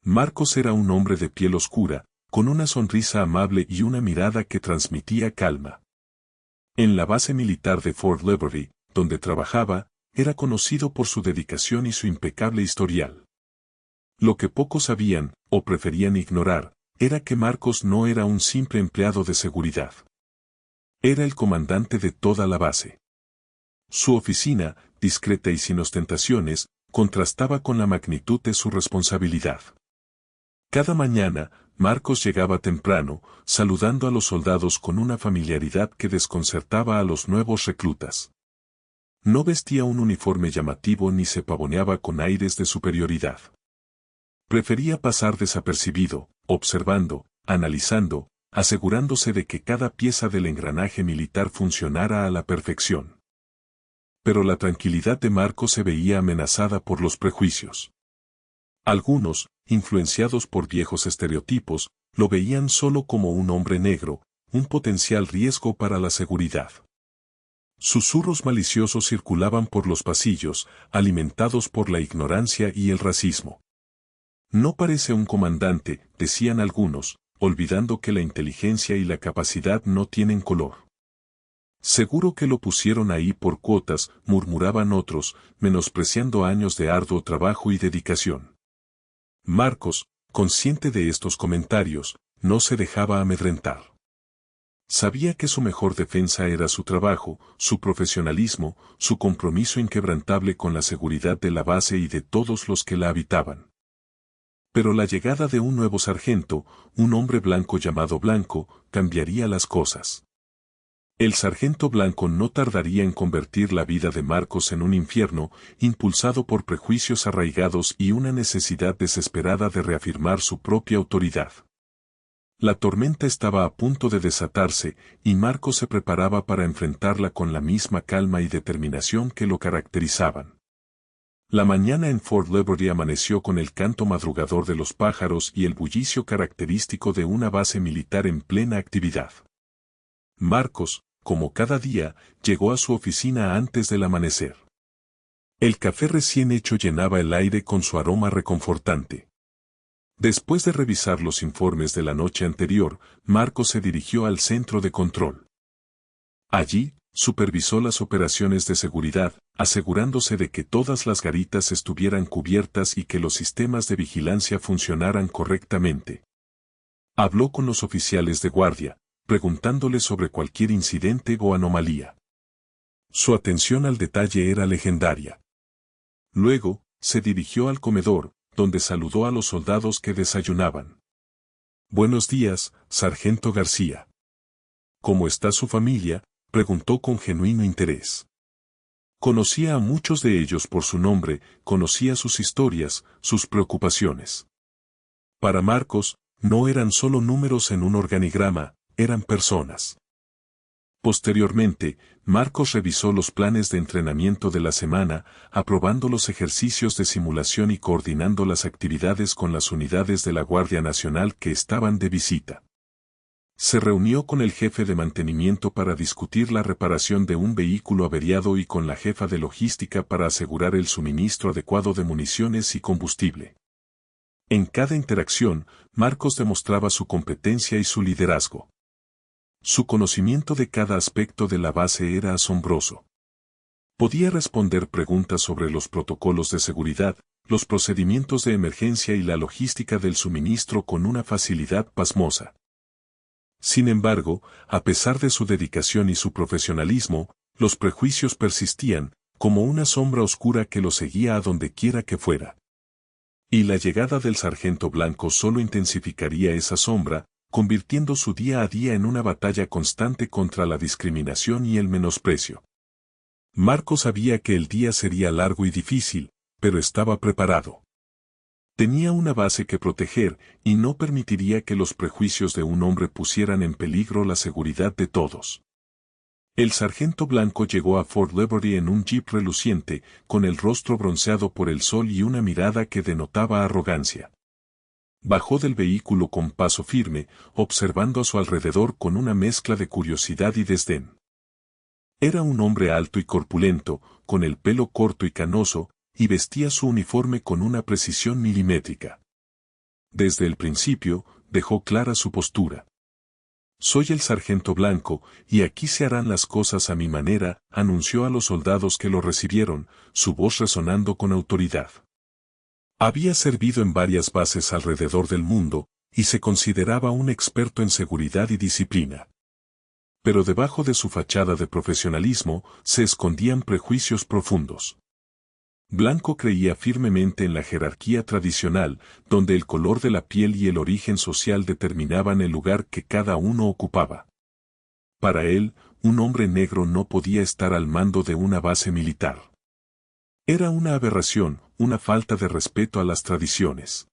Marcos era un hombre de piel oscura, con una sonrisa amable y una mirada que transmitía calma. En la base militar de Fort Leavenworth, donde trabajaba, era conocido por su dedicación y su impecable historial. Lo que pocos sabían, o preferían ignorar, era que Marcos no era un simple empleado de seguridad. Era el comandante de toda la base. Su oficina, discreta y sin ostentaciones, contrastaba con la magnitud de su responsabilidad. Cada mañana, Marcos llegaba temprano, saludando a los soldados con una familiaridad que desconcertaba a los nuevos reclutas. No vestía un uniforme llamativo ni se pavoneaba con aires de superioridad. Prefería pasar desapercibido, observando, analizando, asegurándose de que cada pieza del engranaje militar funcionara a la perfección. Pero la tranquilidad de Marcos se veía amenazada por los prejuicios. Algunos, influenciados por viejos estereotipos, lo veían solo como un hombre negro, un potencial riesgo para la seguridad. Susurros maliciosos circulaban por los pasillos, alimentados por la ignorancia y el racismo. No parece un comandante, decían algunos, olvidando que la inteligencia y la capacidad no tienen color. Seguro que lo pusieron ahí por cuotas, murmuraban otros, menospreciando años de arduo trabajo y dedicación. Marcos, consciente de estos comentarios, no se dejaba amedrentar. Sabía que su mejor defensa era su trabajo, su profesionalismo, su compromiso inquebrantable con la seguridad de la base y de todos los que la habitaban. Pero la llegada de un nuevo sargento, un hombre blanco llamado Blanco, cambiaría las cosas. El sargento Blanco no tardaría en convertir la vida de Marcos en un infierno, impulsado por prejuicios arraigados y una necesidad desesperada de reafirmar su propia autoridad. La tormenta estaba a punto de desatarse, y Marcos se preparaba para enfrentarla con la misma calma y determinación que lo caracterizaban. La mañana en Fort Leavenworth amaneció con el canto madrugador de los pájaros y el bullicio característico de una base militar en plena actividad. Marcos, como cada día, llegó a su oficina antes del amanecer. El café recién hecho llenaba el aire con su aroma reconfortante. Después de revisar los informes de la noche anterior, Marcos se dirigió al centro de control. Allí, supervisó las operaciones de seguridad, asegurándose de que todas las garitas estuvieran cubiertas y que los sistemas de vigilancia funcionaran correctamente. Habló con los oficiales de guardia, preguntándoles sobre cualquier incidente o anomalía. Su atención al detalle era legendaria. Luego, se dirigió al comedor, donde saludó a los soldados que desayunaban. «Buenos días, sargento García». «¿Cómo está su familia?», preguntó con genuino interés. Conocía a muchos de ellos por su nombre, conocía sus historias, sus preocupaciones. Para Marcos, no eran solo números en un organigrama, eran personas. Posteriormente, Marcos revisó los planes de entrenamiento de la semana, aprobando los ejercicios de simulación y coordinando las actividades con las unidades de la Guardia Nacional que estaban de visita. Se reunió con el jefe de mantenimiento para discutir la reparación de un vehículo averiado y con la jefa de logística para asegurar el suministro adecuado de municiones y combustible. En cada interacción, Marcos demostraba su competencia y su liderazgo. Su conocimiento de cada aspecto de la base era asombroso. Podía responder preguntas sobre los protocolos de seguridad, los procedimientos de emergencia y la logística del suministro con una facilidad pasmosa. Sin embargo, a pesar de su dedicación y su profesionalismo, los prejuicios persistían, como una sombra oscura que lo seguía a donde quiera que fuera. Y la llegada del sargento Blanco solo intensificaría esa sombra, convirtiendo su día a día en una batalla constante contra la discriminación y el menosprecio. Marcos sabía que el día sería largo y difícil, pero estaba preparado. Tenía una base que proteger, y no permitiría que los prejuicios de un hombre pusieran en peligro la seguridad de todos. El sargento Blanco llegó a Fort Leavenworth en un jeep reluciente, con el rostro bronceado por el sol y una mirada que denotaba arrogancia. Bajó del vehículo con paso firme, observando a su alrededor con una mezcla de curiosidad y desdén. Era un hombre alto y corpulento, con el pelo corto y canoso, y vestía su uniforme con una precisión milimétrica. Desde el principio, dejó clara su postura. Soy el sargento Blanco, y aquí se harán las cosas a mi manera, anunció a los soldados que lo recibieron, su voz resonando con autoridad. Había servido en varias bases alrededor del mundo, y se consideraba un experto en seguridad y disciplina. Pero debajo de su fachada de profesionalismo se escondían prejuicios profundos. Blanco creía firmemente en la jerarquía tradicional, donde el color de la piel y el origen social determinaban el lugar que cada uno ocupaba. Para él, un hombre negro no podía estar al mando de una base militar. Era una aberración, una falta de respeto a las tradiciones.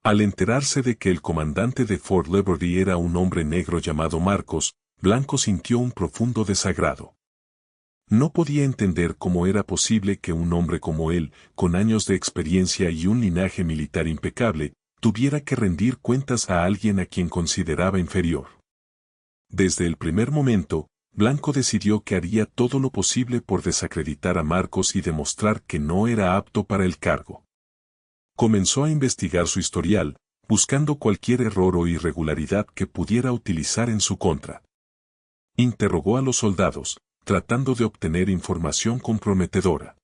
Al enterarse de que el comandante de Fort Liberty era un hombre negro llamado Marcos, Blanco sintió un profundo desagrado. No podía entender cómo era posible que un hombre como él, con años de experiencia y un linaje militar impecable, tuviera que rendir cuentas a alguien a quien consideraba inferior. Desde el primer momento, Blanco decidió que haría todo lo posible por desacreditar a Marcos y demostrar que no era apto para el cargo. Comenzó a investigar su historial, buscando cualquier error o irregularidad que pudiera utilizar en su contra. Interrogó a los soldados, tratando de obtener información comprometedora.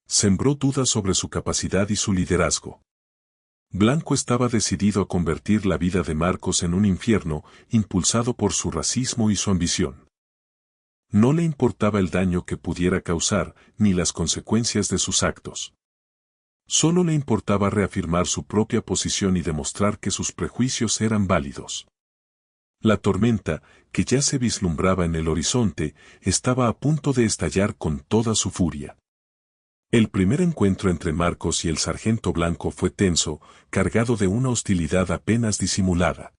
Sembró dudas sobre su capacidad y su liderazgo. Blanco estaba decidido a convertir la vida de Marcos en un infierno, impulsado por su racismo y su ambición. No le importaba el daño que pudiera causar, ni las consecuencias de sus actos. Solo le importaba reafirmar su propia posición y demostrar que sus prejuicios eran válidos. La tormenta, que ya se vislumbraba en el horizonte, estaba a punto de estallar con toda su furia. El primer encuentro entre Marcos y el sargento Blanco fue tenso, cargado de una hostilidad apenas disimulada.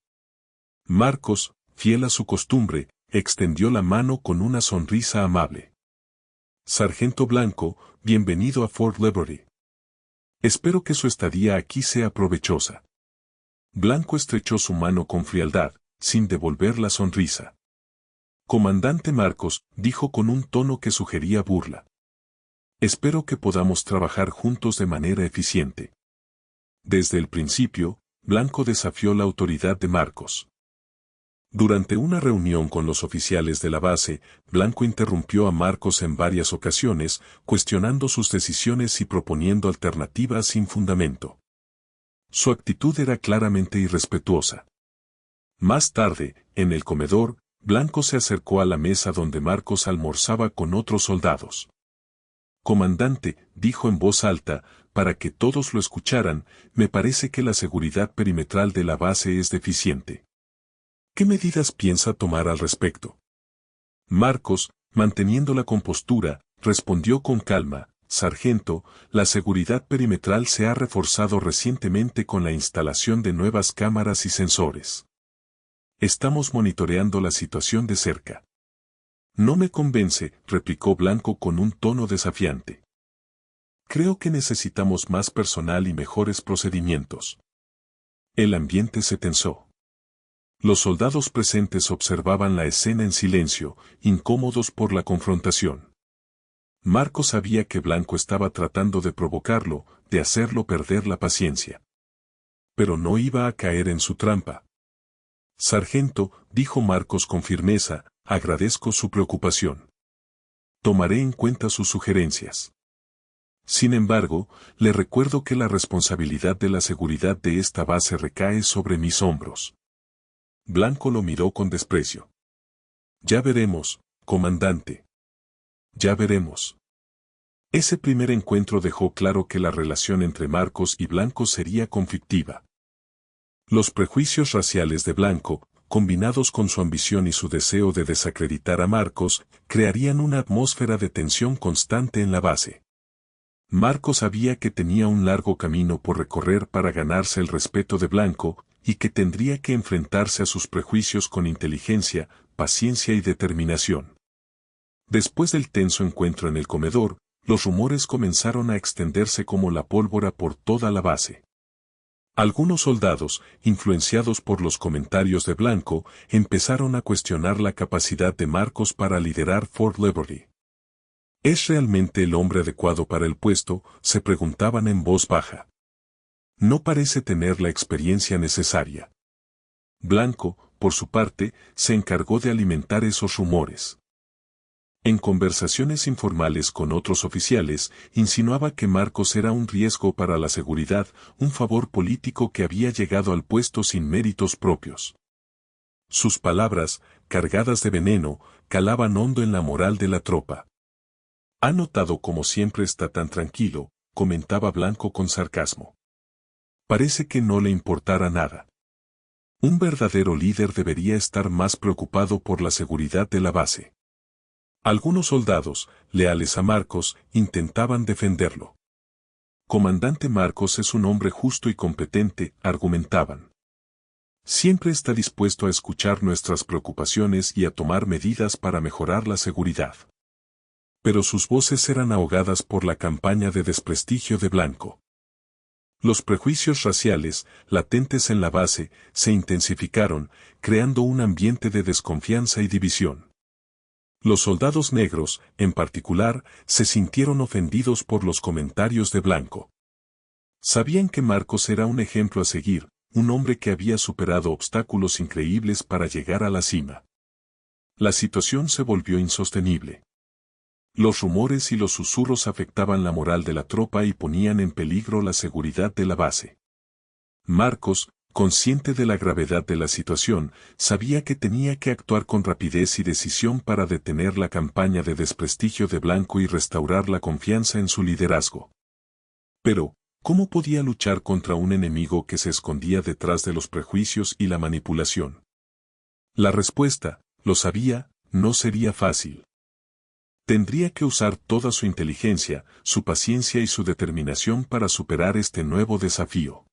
Marcos, fiel a su costumbre, extendió la mano con una sonrisa amable. Sargento Blanco, bienvenido a Fort Liberty. Espero que su estadía aquí sea provechosa. Blanco estrechó su mano con frialdad, sin devolver la sonrisa. Comandante Marcos, dijo con un tono que sugería burla. Espero que podamos trabajar juntos de manera eficiente. Desde el principio, Blanco desafió la autoridad de Marcos. Durante una reunión con los oficiales de la base, Blanco interrumpió a Marcos en varias ocasiones, cuestionando sus decisiones y proponiendo alternativas sin fundamento. Su actitud era claramente irrespetuosa. Más tarde, en el comedor, Blanco se acercó a la mesa donde Marcos almorzaba con otros soldados. Comandante, dijo en voz alta, para que todos lo escucharan, me parece que la seguridad perimetral de la base es deficiente. ¿Qué medidas piensa tomar al respecto? Marcos, manteniendo la compostura, respondió con calma, sargento, la seguridad perimetral se ha reforzado recientemente con la instalación de nuevas cámaras y sensores. Estamos monitoreando la situación de cerca. No me convence, replicó Blanco con un tono desafiante. Creo que necesitamos más personal y mejores procedimientos. El ambiente se tensó. Los soldados presentes observaban la escena en silencio, incómodos por la confrontación. Marcos sabía que Blanco estaba tratando de provocarlo, de hacerlo perder la paciencia. Pero no iba a caer en su trampa. Sargento, dijo Marcos con firmeza, agradezco su preocupación. Tomaré en cuenta sus sugerencias. Sin embargo, le recuerdo que la responsabilidad de la seguridad de esta base recae sobre mis hombros. Blanco lo miró con desprecio. Ya veremos, comandante. Ya veremos. Ese primer encuentro dejó claro que la relación entre Marcos y Blanco sería conflictiva. Los prejuicios raciales de Blanco, combinados con su ambición y su deseo de desacreditar a Marcos, crearían una atmósfera de tensión constante en la base. Marcos sabía que tenía un largo camino por recorrer para ganarse el respeto de Blanco, y que tendría que enfrentarse a sus prejuicios con inteligencia, paciencia y determinación. Después del tenso encuentro en el comedor, los rumores comenzaron a extenderse como la pólvora por toda la base. Algunos soldados, influenciados por los comentarios de Blanco, empezaron a cuestionar la capacidad de Marcos para liderar Fort Liberty. ¿Es realmente el hombre adecuado para el puesto?, se preguntaban en voz baja. No parece tener la experiencia necesaria. Blanco, por su parte, se encargó de alimentar esos rumores. En conversaciones informales con otros oficiales, insinuaba que Marcos era un riesgo para la seguridad, un favor político que había llegado al puesto sin méritos propios. Sus palabras, cargadas de veneno, calaban hondo en la moral de la tropa. «¿Ha notado cómo siempre está tan tranquilo?», comentaba Blanco con sarcasmo. «Parece que no le importara nada. Un verdadero líder debería estar más preocupado por la seguridad de la base». Algunos soldados, leales a Marcos, intentaban defenderlo. «Comandante Marcos es un hombre justo y competente», argumentaban. «Siempre está dispuesto a escuchar nuestras preocupaciones y a tomar medidas para mejorar la seguridad». Pero sus voces eran ahogadas por la campaña de desprestigio de Blanco. Los prejuicios raciales, latentes en la base, se intensificaron, creando un ambiente de desconfianza y división. Los soldados negros, en particular, se sintieron ofendidos por los comentarios de Blanco. Sabían que Marcos era un ejemplo a seguir, un hombre que había superado obstáculos increíbles para llegar a la cima. La situación se volvió insostenible. Los rumores y los susurros afectaban la moral de la tropa y ponían en peligro la seguridad de la base. Marcos, consciente de la gravedad de la situación, sabía que tenía que actuar con rapidez y decisión para detener la campaña de desprestigio de Blanco y restaurar la confianza en su liderazgo. Pero, ¿cómo podía luchar contra un enemigo que se escondía detrás de los prejuicios y la manipulación? La respuesta, lo sabía, no sería fácil. Tendría que usar toda su inteligencia, su paciencia y su determinación para superar este nuevo desafío.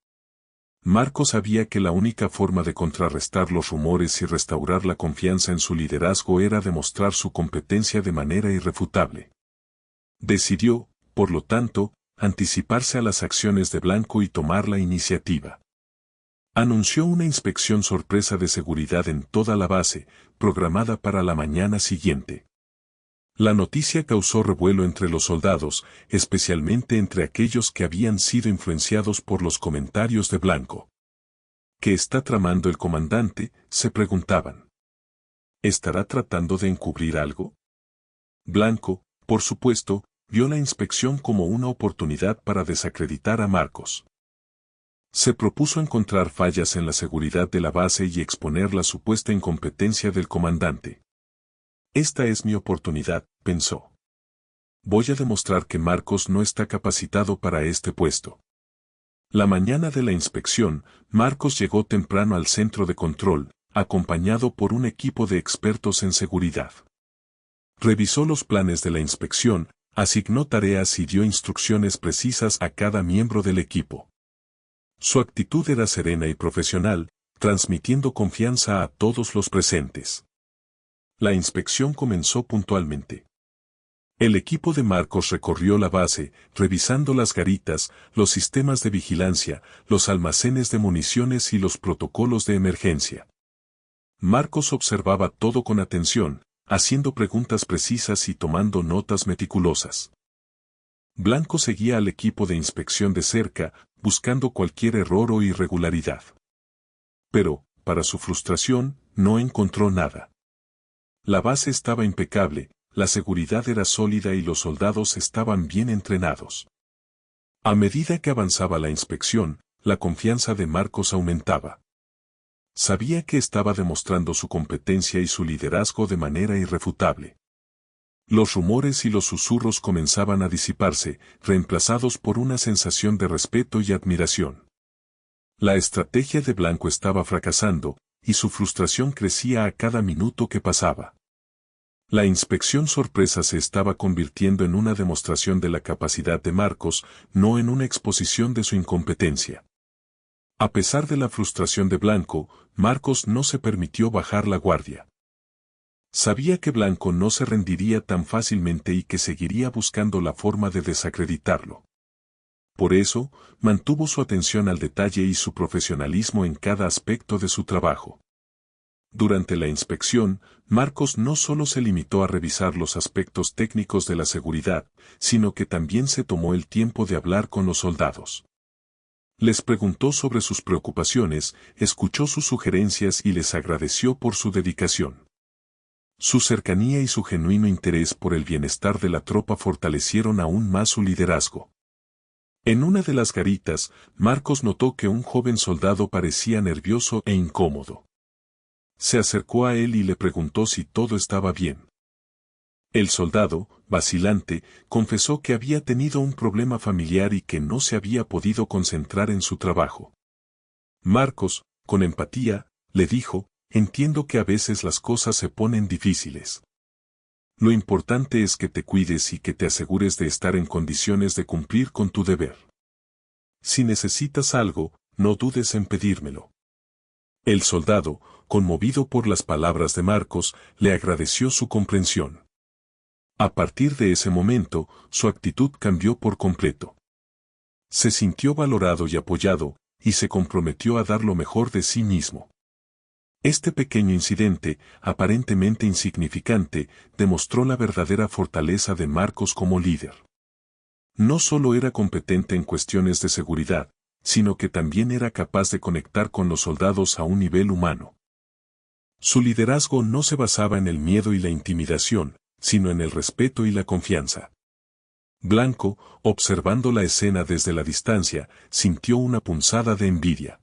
Marcos sabía que la única forma de contrarrestar los rumores y restaurar la confianza en su liderazgo era demostrar su competencia de manera irrefutable. Decidió, por lo tanto, anticiparse a las acciones de Blanco y tomar la iniciativa. Anunció una inspección sorpresa de seguridad en toda la base, programada para la mañana siguiente. La noticia causó revuelo entre los soldados, especialmente entre aquellos que habían sido influenciados por los comentarios de Blanco. ¿Qué está tramando el comandante?, se preguntaban. ¿Estará tratando de encubrir algo? Blanco, por supuesto, vio la inspección como una oportunidad para desacreditar a Marcos. Se propuso encontrar fallas en la seguridad de la base y exponer la supuesta incompetencia del comandante. «Esta es mi oportunidad», pensó. «Voy a demostrar que Marcos no está capacitado para este puesto». La mañana de la inspección, Marcos llegó temprano al centro de control, acompañado por un equipo de expertos en seguridad. Revisó los planes de la inspección, asignó tareas y dio instrucciones precisas a cada miembro del equipo. Su actitud era serena y profesional, transmitiendo confianza a todos los presentes. La inspección comenzó puntualmente. El equipo de Marcos recorrió la base, revisando las garitas, los sistemas de vigilancia, los almacenes de municiones y los protocolos de emergencia. Marcos observaba todo con atención, haciendo preguntas precisas y tomando notas meticulosas. Blanco seguía al equipo de inspección de cerca, buscando cualquier error o irregularidad. Pero, para su frustración, no encontró nada. La base estaba impecable, la seguridad era sólida y los soldados estaban bien entrenados. A medida que avanzaba la inspección, la confianza de Marcos aumentaba. Sabía que estaba demostrando su competencia y su liderazgo de manera irrefutable. Los rumores y los susurros comenzaban a disiparse, reemplazados por una sensación de respeto y admiración. La estrategia de Blanco estaba fracasando, y su frustración crecía a cada minuto que pasaba. La inspección sorpresa se estaba convirtiendo en una demostración de la capacidad de Marcos, no en una exposición de su incompetencia. A pesar de la frustración de Blanco, Marcos no se permitió bajar la guardia. Sabía que Blanco no se rendiría tan fácilmente y que seguiría buscando la forma de desacreditarlo. Por eso, mantuvo su atención al detalle y su profesionalismo en cada aspecto de su trabajo. Durante la inspección, Marcos no solo se limitó a revisar los aspectos técnicos de la seguridad, sino que también se tomó el tiempo de hablar con los soldados. Les preguntó sobre sus preocupaciones, escuchó sus sugerencias y les agradeció por su dedicación. Su cercanía y su genuino interés por el bienestar de la tropa fortalecieron aún más su liderazgo. En una de las garitas, Marcos notó que un joven soldado parecía nervioso e incómodo. Se acercó a él y le preguntó si todo estaba bien. El soldado, vacilante, confesó que había tenido un problema familiar y que no se había podido concentrar en su trabajo. Marcos, con empatía, le dijo: entiendo que a veces las cosas se ponen difíciles. Lo importante es que te cuides y que te asegures de estar en condiciones de cumplir con tu deber. Si necesitas algo, no dudes en pedírmelo. El soldado, conmovido por las palabras de Marcos, le agradeció su comprensión. A partir de ese momento, su actitud cambió por completo. Se sintió valorado y apoyado, y se comprometió a dar lo mejor de sí mismo. Este pequeño incidente, aparentemente insignificante, demostró la verdadera fortaleza de Marcos como líder. No solo era competente en cuestiones de seguridad, sino que también era capaz de conectar con los soldados a un nivel humano. Su liderazgo no se basaba en el miedo y la intimidación, sino en el respeto y la confianza. Blanco, observando la escena desde la distancia, sintió una punzada de envidia.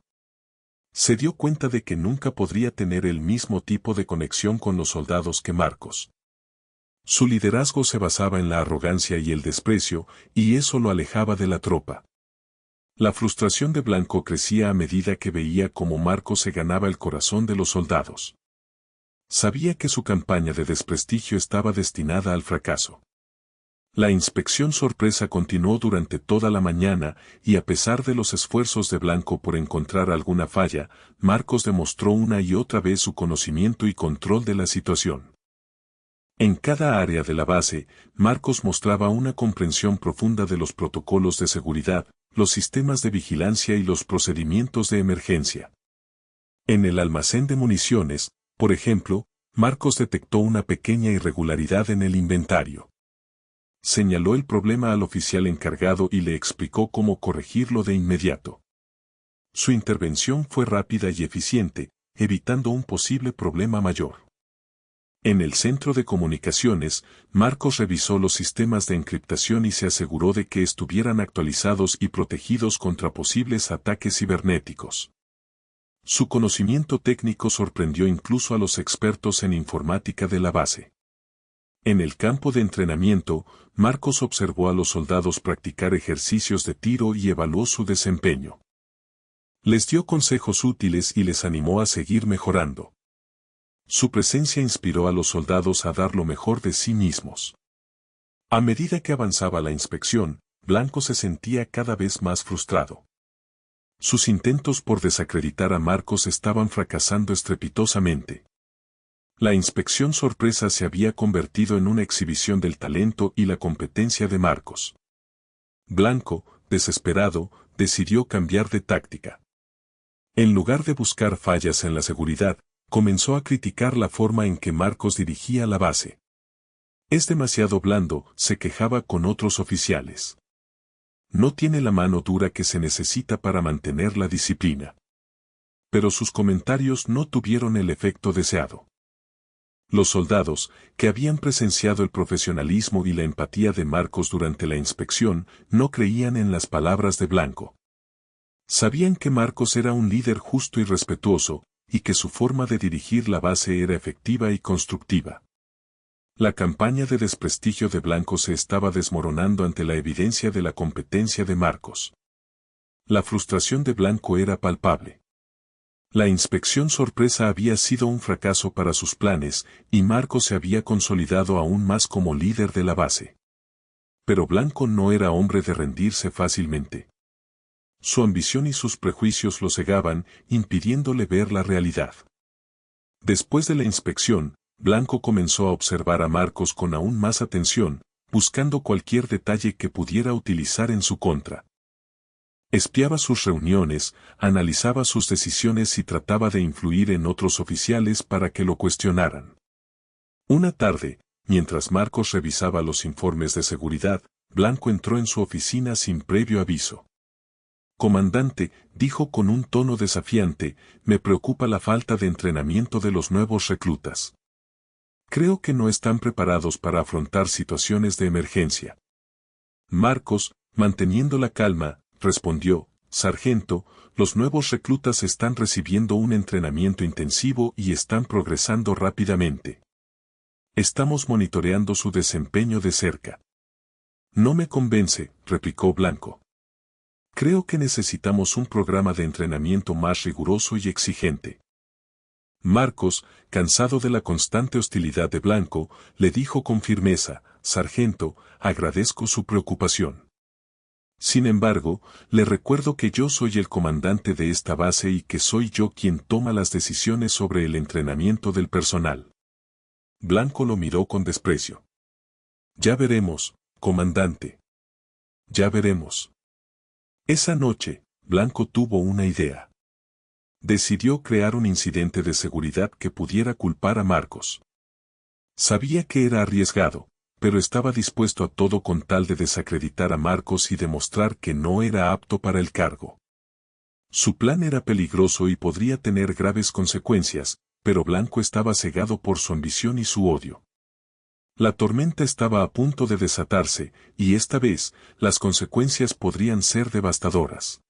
Se dio cuenta de que nunca podría tener el mismo tipo de conexión con los soldados que Marcos. Su liderazgo se basaba en la arrogancia y el desprecio, y eso lo alejaba de la tropa. La frustración de Blanco crecía a medida que veía cómo Marcos se ganaba el corazón de los soldados. Sabía que su campaña de desprestigio estaba destinada al fracaso. La inspección sorpresa continuó durante toda la mañana, y a pesar de los esfuerzos de Blanco por encontrar alguna falla, Marcos demostró una y otra vez su conocimiento y control de la situación. En cada área de la base, Marcos mostraba una comprensión profunda de los protocolos de seguridad, los sistemas de vigilancia y los procedimientos de emergencia. En el almacén de municiones, por ejemplo, Marcos detectó una pequeña irregularidad en el inventario. Señaló el problema al oficial encargado y le explicó cómo corregirlo de inmediato. Su intervención fue rápida y eficiente, evitando un posible problema mayor. En el centro de comunicaciones, Marcos revisó los sistemas de encriptación y se aseguró de que estuvieran actualizados y protegidos contra posibles ataques cibernéticos. Su conocimiento técnico sorprendió incluso a los expertos en informática de la base. En el campo de entrenamiento, Marcos observó a los soldados practicar ejercicios de tiro y evaluó su desempeño. Les dio consejos útiles y les animó a seguir mejorando. Su presencia inspiró a los soldados a dar lo mejor de sí mismos. A medida que avanzaba la inspección, Blanco se sentía cada vez más frustrado. Sus intentos por desacreditar a Marcos estaban fracasando estrepitosamente. La inspección sorpresa se había convertido en una exhibición del talento y la competencia de Marcos. Blanco, desesperado, decidió cambiar de táctica. En lugar de buscar fallas en la seguridad, comenzó a criticar la forma en que Marcos dirigía la base. Es demasiado blando, se quejaba con otros oficiales. No tiene la mano dura que se necesita para mantener la disciplina. Pero sus comentarios no tuvieron el efecto deseado. Los soldados, que habían presenciado el profesionalismo y la empatía de Marcos durante la inspección, no creían en las palabras de Blanco. Sabían que Marcos era un líder justo y respetuoso, y que su forma de dirigir la base era efectiva y constructiva. La campaña de desprestigio de Blanco se estaba desmoronando ante la evidencia de la competencia de Marcos. La frustración de Blanco era palpable. La inspección sorpresa había sido un fracaso para sus planes, y Marcos se había consolidado aún más como líder de la base. Pero Blanco no era hombre de rendirse fácilmente. Su ambición y sus prejuicios lo cegaban, impidiéndole ver la realidad. Después de la inspección, Blanco comenzó a observar a Marcos con aún más atención, buscando cualquier detalle que pudiera utilizar en su contra. Espiaba sus reuniones, analizaba sus decisiones y trataba de influir en otros oficiales para que lo cuestionaran. Una tarde, mientras Marcos revisaba los informes de seguridad, Blanco entró en su oficina sin previo aviso. Comandante, dijo con un tono desafiante, me preocupa la falta de entrenamiento de los nuevos reclutas. Creo que no están preparados para afrontar situaciones de emergencia. Marcos, manteniendo la calma, respondió, Sargento, los nuevos reclutas están recibiendo un entrenamiento intensivo y están progresando rápidamente. Estamos monitoreando su desempeño de cerca. No me convence, replicó Blanco. Creo que necesitamos un programa de entrenamiento más riguroso y exigente. Marcos, cansado de la constante hostilidad de Blanco, le dijo con firmeza, Sargento, agradezco su preocupación. Sin embargo, le recuerdo que yo soy el comandante de esta base y que soy yo quien toma las decisiones sobre el entrenamiento del personal. Blanco lo miró con desprecio. Ya veremos, comandante. Ya veremos. Esa noche, Blanco tuvo una idea. Decidió crear un incidente de seguridad que pudiera culpar a Marcos. Sabía que era arriesgado, pero estaba dispuesto a todo con tal de desacreditar a Marcos y demostrar que no era apto para el cargo. Su plan era peligroso y podría tener graves consecuencias, pero Blanco estaba cegado por su ambición y su odio. La tormenta estaba a punto de desatarse, y esta vez, las consecuencias podrían ser devastadoras.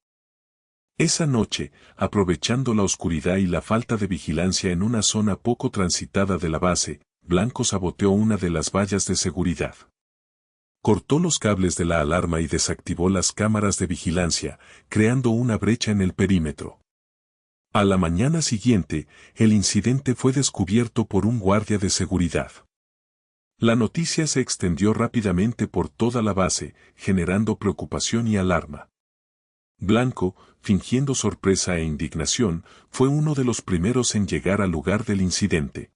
Esa noche, aprovechando la oscuridad y la falta de vigilancia en una zona poco transitada de la base, Blanco saboteó una de las vallas de seguridad. Cortó los cables de la alarma y desactivó las cámaras de vigilancia, creando una brecha en el perímetro. A la mañana siguiente, el incidente fue descubierto por un guardia de seguridad. La noticia se extendió rápidamente por toda la base, generando preocupación y alarma. Blanco, fingiendo sorpresa e indignación, fue uno de los primeros en llegar al lugar del incidente.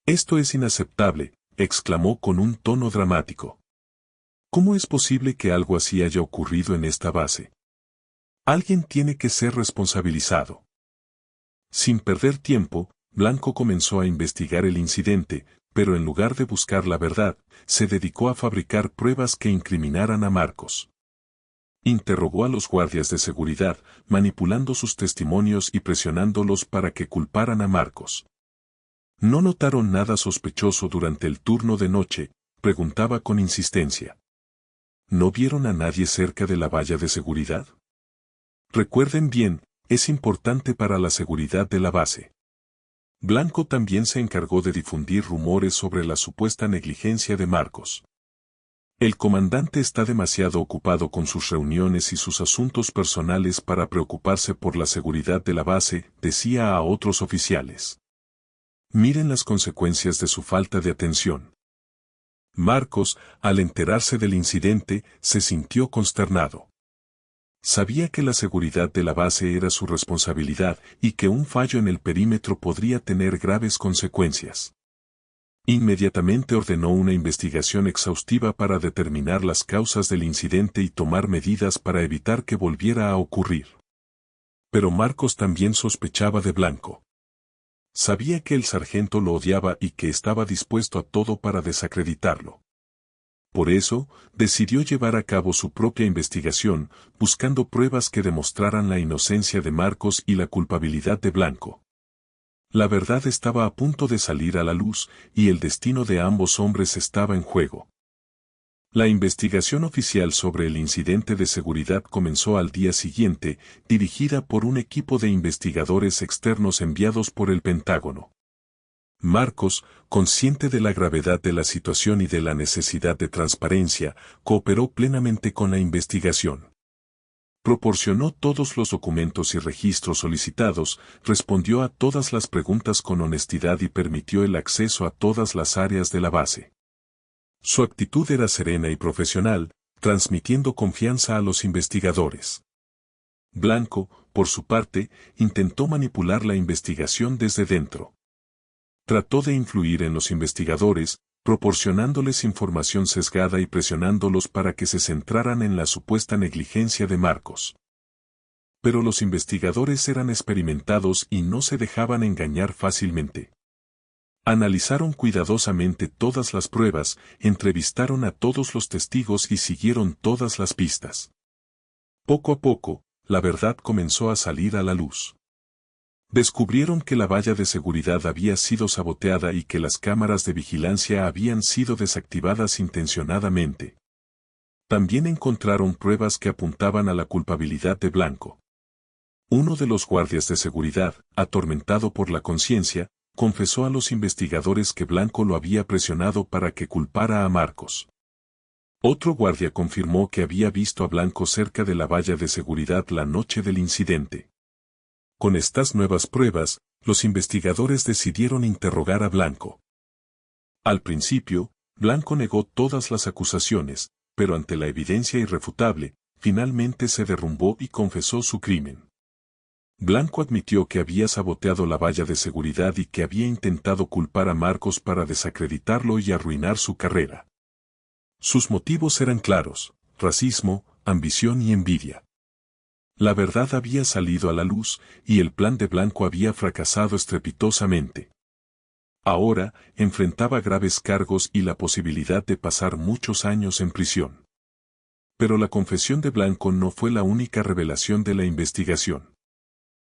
«Esto es inaceptable», exclamó con un tono dramático. «¿Cómo es posible que algo así haya ocurrido en esta base? Alguien tiene que ser responsabilizado». Sin perder tiempo, Blanco comenzó a investigar el incidente, pero en lugar de buscar la verdad, se dedicó a fabricar pruebas que incriminaran a Marcos. Interrogó a los guardias de seguridad, manipulando sus testimonios y presionándolos para que culparan a Marcos. ¿No notaron nada sospechoso durante el turno de noche?, preguntaba con insistencia. ¿No vieron a nadie cerca de la valla de seguridad? Recuerden bien, es importante para la seguridad de la base. Blanco también se encargó de difundir rumores sobre la supuesta negligencia de Marcos. El comandante está demasiado ocupado con sus reuniones y sus asuntos personales para preocuparse por la seguridad de la base, decía a otros oficiales. Miren las consecuencias de su falta de atención. Marcos, al enterarse del incidente, se sintió consternado. Sabía que la seguridad de la base era su responsabilidad y que un fallo en el perímetro podría tener graves consecuencias. Inmediatamente ordenó una investigación exhaustiva para determinar las causas del incidente y tomar medidas para evitar que volviera a ocurrir. Pero Marcos también sospechaba de Blanco. Sabía que el sargento lo odiaba y que estaba dispuesto a todo para desacreditarlo. Por eso, decidió llevar a cabo su propia investigación, buscando pruebas que demostraran la inocencia de Marcos y la culpabilidad de Blanco. La verdad estaba a punto de salir a la luz, y el destino de ambos hombres estaba en juego. La investigación oficial sobre el incidente de seguridad comenzó al día siguiente, dirigida por un equipo de investigadores externos enviados por el Pentágono. Marcos, consciente de la gravedad de la situación y de la necesidad de transparencia, cooperó plenamente con la investigación. Proporcionó todos los documentos y registros solicitados, respondió a todas las preguntas con honestidad y permitió el acceso a todas las áreas de la base. Su actitud era serena y profesional, transmitiendo confianza a los investigadores. Blanco, por su parte, intentó manipular la investigación desde dentro. Trató de influir en los investigadores, proporcionándoles información sesgada y presionándolos para que se centraran en la supuesta negligencia de Marcos. Pero los investigadores eran experimentados y no se dejaban engañar fácilmente. Analizaron cuidadosamente todas las pruebas, entrevistaron a todos los testigos y siguieron todas las pistas. Poco a poco, la verdad comenzó a salir a la luz. Descubrieron que la valla de seguridad había sido saboteada y que las cámaras de vigilancia habían sido desactivadas intencionadamente. También encontraron pruebas que apuntaban a la culpabilidad de Blanco. Uno de los guardias de seguridad, atormentado por la conciencia, confesó a los investigadores que Blanco lo había presionado para que culpara a Marcos. Otro guardia confirmó que había visto a Blanco cerca de la valla de seguridad la noche del incidente. Con estas nuevas pruebas, los investigadores decidieron interrogar a Blanco. Al principio, Blanco negó todas las acusaciones, pero ante la evidencia irrefutable, finalmente se derrumbó y confesó su crimen. Blanco admitió que había saboteado la valla de seguridad y que había intentado culpar a Marcos para desacreditarlo y arruinar su carrera. Sus motivos eran claros: racismo, ambición y envidia. La verdad había salido a la luz, y el plan de Blanco había fracasado estrepitosamente. Ahora, enfrentaba graves cargos y la posibilidad de pasar muchos años en prisión. Pero la confesión de Blanco no fue la única revelación de la investigación.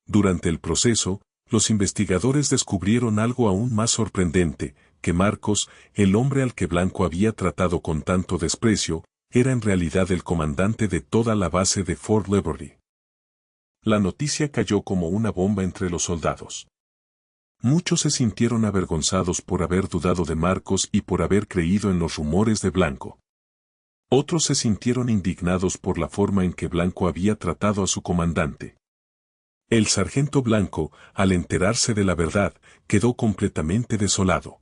Durante el proceso, los investigadores descubrieron algo aún más sorprendente: que Marcos, el hombre al que Blanco había tratado con tanto desprecio, era en realidad el comandante de toda la base de Fort Leavenworth. La noticia cayó como una bomba entre los soldados. Muchos se sintieron avergonzados por haber dudado de Marcos y por haber creído en los rumores de Blanco. Otros se sintieron indignados por la forma en que Blanco había tratado a su comandante. El sargento Blanco, al enterarse de la verdad, quedó completamente desolado.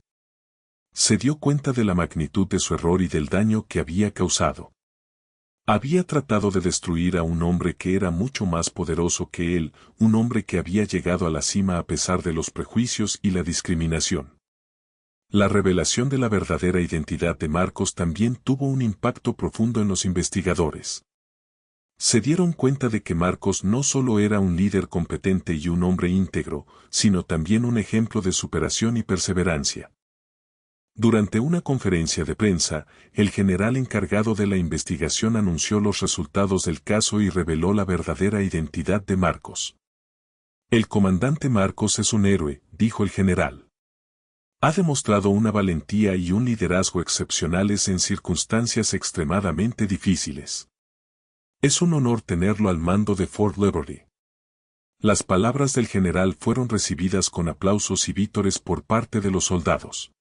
Se dio cuenta de la magnitud de su error y del daño que había causado. Había tratado de destruir a un hombre que era mucho más poderoso que él, un hombre que había llegado a la cima a pesar de los prejuicios y la discriminación. La revelación de la verdadera identidad de Marcos también tuvo un impacto profundo en los investigadores. Se dieron cuenta de que Marcos no solo era un líder competente y un hombre íntegro, sino también un ejemplo de superación y perseverancia. Durante una conferencia de prensa, el general encargado de la investigación anunció los resultados del caso y reveló la verdadera identidad de Marcos. El comandante Marcos es un héroe, dijo el general. Ha demostrado una valentía y un liderazgo excepcionales en circunstancias extremadamente difíciles. Es un honor tenerlo al mando de Fort Leavenworth. Las palabras del general fueron recibidas con aplausos y vítores por parte de los soldados.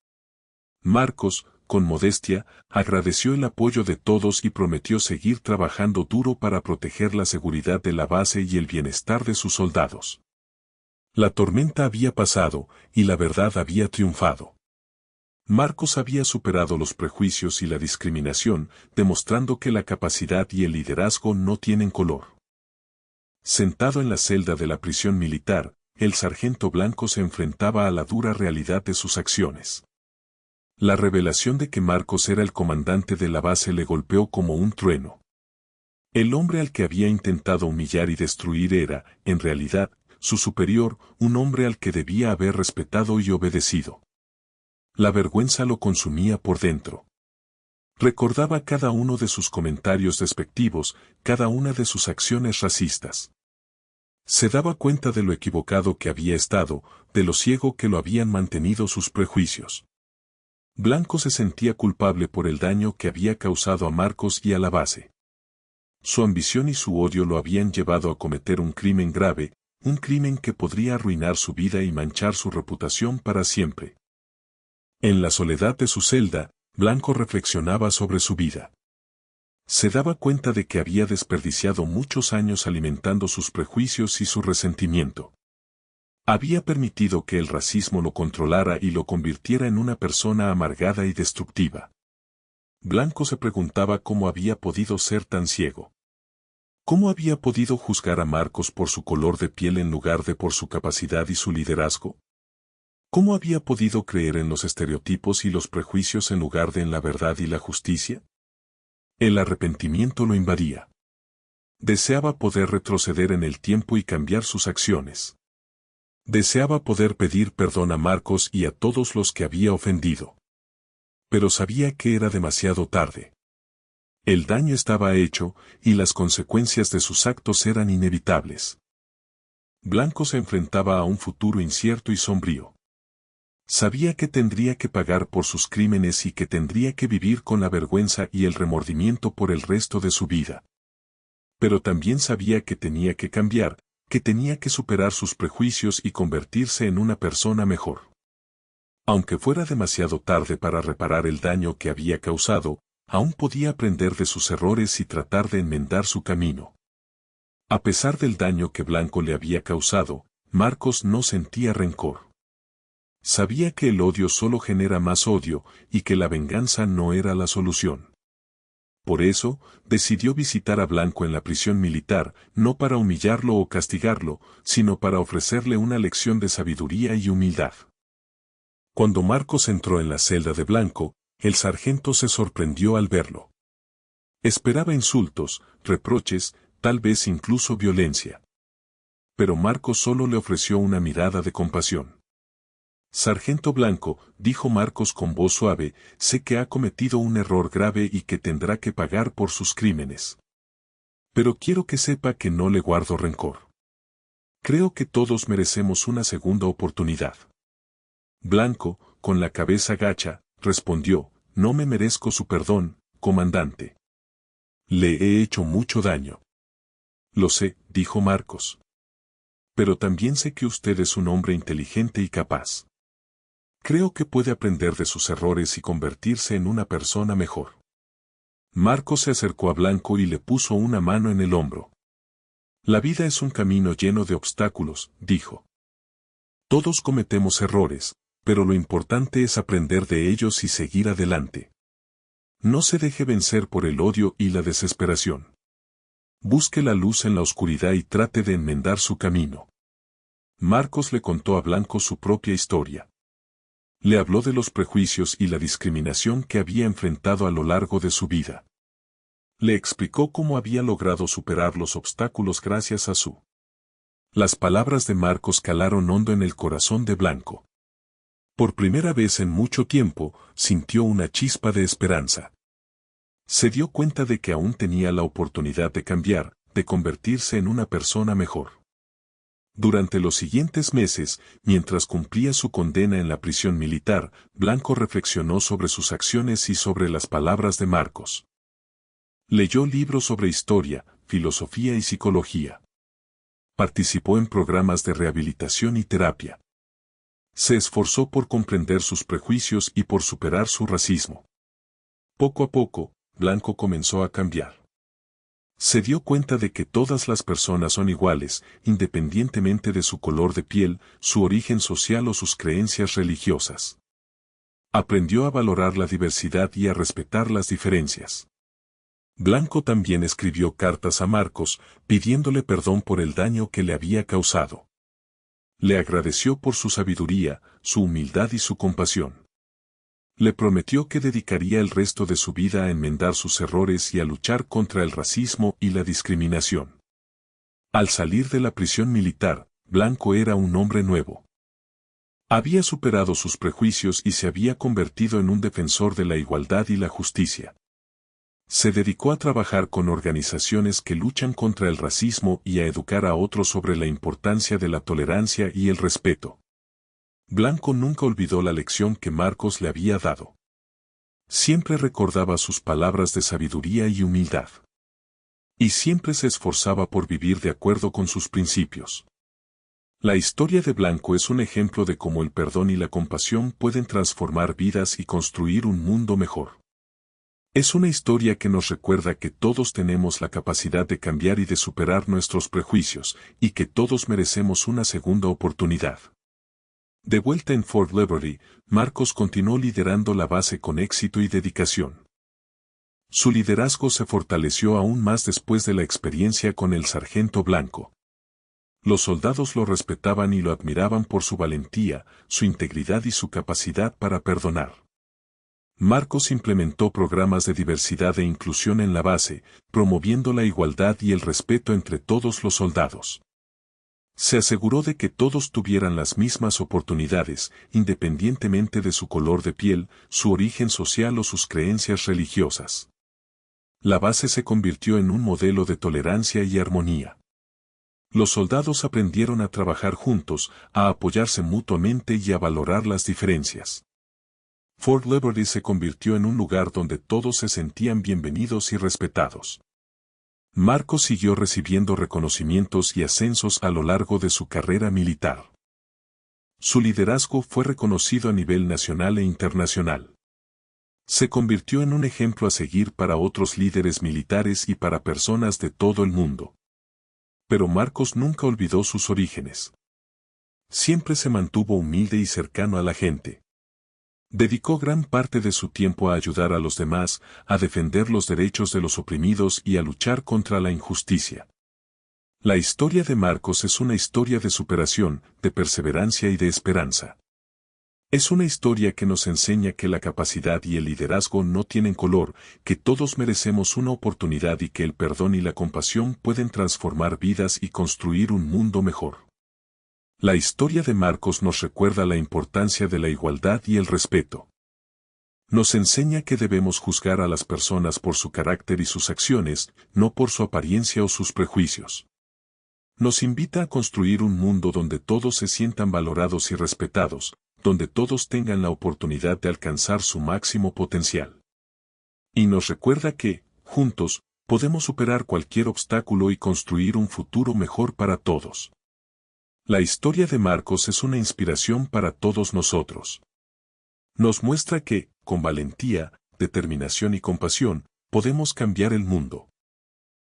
Marcos, con modestia, agradeció el apoyo de todos y prometió seguir trabajando duro para proteger la seguridad de la base y el bienestar de sus soldados. La tormenta había pasado, y la verdad había triunfado. Marcos había superado los prejuicios y la discriminación, demostrando que la capacidad y el liderazgo no tienen color. Sentado en la celda de la prisión militar, el sargento Blanco se enfrentaba a la dura realidad de sus acciones. La revelación de que Marcos era el comandante de la base le golpeó como un trueno. El hombre al que había intentado humillar y destruir era, en realidad, su superior, un hombre al que debía haber respetado y obedecido. La vergüenza lo consumía por dentro. Recordaba cada uno de sus comentarios despectivos, cada una de sus acciones racistas. Se daba cuenta de lo equivocado que había estado, de lo ciego que lo habían mantenido sus prejuicios. Blanco se sentía culpable por el daño que había causado a Marcos y a la base. Su ambición y su odio lo habían llevado a cometer un crimen grave, un crimen que podría arruinar su vida y manchar su reputación para siempre. En la soledad de su celda, Blanco reflexionaba sobre su vida. Se daba cuenta de que había desperdiciado muchos años alimentando sus prejuicios y su resentimiento. Había permitido que el racismo lo controlara y lo convirtiera en una persona amargada y destructiva. Blanco se preguntaba cómo había podido ser tan ciego. ¿Cómo había podido juzgar a Marcos por su color de piel en lugar de por su capacidad y su liderazgo? ¿Cómo había podido creer en los estereotipos y los prejuicios en lugar de en la verdad y la justicia? El arrepentimiento lo invadía. Deseaba poder retroceder en el tiempo y cambiar sus acciones. Deseaba poder pedir perdón a Marcos y a todos los que había ofendido. Pero sabía que era demasiado tarde. El daño estaba hecho, y las consecuencias de sus actos eran inevitables. Blanco se enfrentaba a un futuro incierto y sombrío. Sabía que tendría que pagar por sus crímenes y que tendría que vivir con la vergüenza y el remordimiento por el resto de su vida. Pero también sabía que tenía que cambiar, que tenía que superar sus prejuicios y convertirse en una persona mejor. Aunque fuera demasiado tarde para reparar el daño que había causado, aún podía aprender de sus errores y tratar de enmendar su camino. A pesar del daño que Blanco le había causado, Marcos no sentía rencor. Sabía que el odio solo genera más odio y que la venganza no era la solución. Por eso, decidió visitar a Blanco en la prisión militar, no para humillarlo o castigarlo, sino para ofrecerle una lección de sabiduría y humildad. Cuando Marcos entró en la celda de Blanco, el sargento se sorprendió al verlo. Esperaba insultos, reproches, tal vez incluso violencia. Pero Marcos solo le ofreció una mirada de compasión. Sargento Blanco, dijo Marcos con voz suave, sé que ha cometido un error grave y que tendrá que pagar por sus crímenes. Pero quiero que sepa que no le guardo rencor. Creo que todos merecemos una segunda oportunidad. Blanco, con la cabeza gacha, respondió, no me merezco su perdón, comandante. Le he hecho mucho daño. Lo sé, dijo Marcos. Pero también sé que usted es un hombre inteligente y capaz. Creo que puede aprender de sus errores y convertirse en una persona mejor. Marcos se acercó a Blanco y le puso una mano en el hombro. La vida es un camino lleno de obstáculos, dijo. Todos cometemos errores, pero lo importante es aprender de ellos y seguir adelante. No se deje vencer por el odio y la desesperación. Busque la luz en la oscuridad y trate de enmendar su camino. Marcos le contó a Blanco su propia historia. Le habló de los prejuicios y la discriminación que había enfrentado a lo largo de su vida. Le explicó cómo había logrado superar los obstáculos gracias a su. Las palabras de Marcos calaron hondo en el corazón de Blanco. Por primera vez en mucho tiempo, sintió una chispa de esperanza. Se dio cuenta de que aún tenía la oportunidad de cambiar, de convertirse en una persona mejor. Durante los siguientes meses, mientras cumplía su condena en la prisión militar, Blanco reflexionó sobre sus acciones y sobre las palabras de Marcos. Leyó libros sobre historia, filosofía y psicología. Participó en programas de rehabilitación y terapia. Se esforzó por comprender sus prejuicios y por superar su racismo. Poco a poco, Blanco comenzó a cambiar. Se dio cuenta de que todas las personas son iguales, independientemente de su color de piel, su origen social o sus creencias religiosas. Aprendió a valorar la diversidad y a respetar las diferencias. Blanco también escribió cartas a Marcos, pidiéndole perdón por el daño que le había causado. Le agradeció por su sabiduría, su humildad y su compasión. Le prometió que dedicaría el resto de su vida a enmendar sus errores y a luchar contra el racismo y la discriminación. Al salir de la prisión militar, Blanco era un hombre nuevo. Había superado sus prejuicios y se había convertido en un defensor de la igualdad y la justicia. Se dedicó a trabajar con organizaciones que luchan contra el racismo y a educar a otros sobre la importancia de la tolerancia y el respeto. Blanco nunca olvidó la lección que Marcos le había dado. Siempre recordaba sus palabras de sabiduría y humildad. Y siempre se esforzaba por vivir de acuerdo con sus principios. La historia de Blanco es un ejemplo de cómo el perdón y la compasión pueden transformar vidas y construir un mundo mejor. Es una historia que nos recuerda que todos tenemos la capacidad de cambiar y de superar nuestros prejuicios, y que todos merecemos una segunda oportunidad. De vuelta en Fort Liberty, Marcos continuó liderando la base con éxito y dedicación. Su liderazgo se fortaleció aún más después de la experiencia con el sargento Blanco. Los soldados lo respetaban y lo admiraban por su valentía, su integridad y su capacidad para perdonar. Marcos implementó programas de diversidad e inclusión en la base, promoviendo la igualdad y el respeto entre todos los soldados. Se aseguró de que todos tuvieran las mismas oportunidades, independientemente de su color de piel, su origen social o sus creencias religiosas. La base se convirtió en un modelo de tolerancia y armonía. Los soldados aprendieron a trabajar juntos, a apoyarse mutuamente y a valorar las diferencias. Fort Liberty se convirtió en un lugar donde todos se sentían bienvenidos y respetados. Marcos siguió recibiendo reconocimientos y ascensos a lo largo de su carrera militar. Su liderazgo fue reconocido a nivel nacional e internacional. Se convirtió en un ejemplo a seguir para otros líderes militares y para personas de todo el mundo. Pero Marcos nunca olvidó sus orígenes. Siempre se mantuvo humilde y cercano a la gente. Dedicó gran parte de su tiempo a ayudar a los demás, a defender los derechos de los oprimidos y a luchar contra la injusticia. La historia de Marcos es una historia de superación, de perseverancia y de esperanza. Es una historia que nos enseña que la capacidad y el liderazgo no tienen color, que todos merecemos una oportunidad y que el perdón y la compasión pueden transformar vidas y construir un mundo mejor. La historia de Marcos nos recuerda la importancia de la igualdad y el respeto. Nos enseña que debemos juzgar a las personas por su carácter y sus acciones, no por su apariencia o sus prejuicios. Nos invita a construir un mundo donde todos se sientan valorados y respetados, donde todos tengan la oportunidad de alcanzar su máximo potencial. Y nos recuerda que, juntos, podemos superar cualquier obstáculo y construir un futuro mejor para todos. La historia de Marcos es una inspiración para todos nosotros. Nos muestra que, con valentía, determinación y compasión, podemos cambiar el mundo.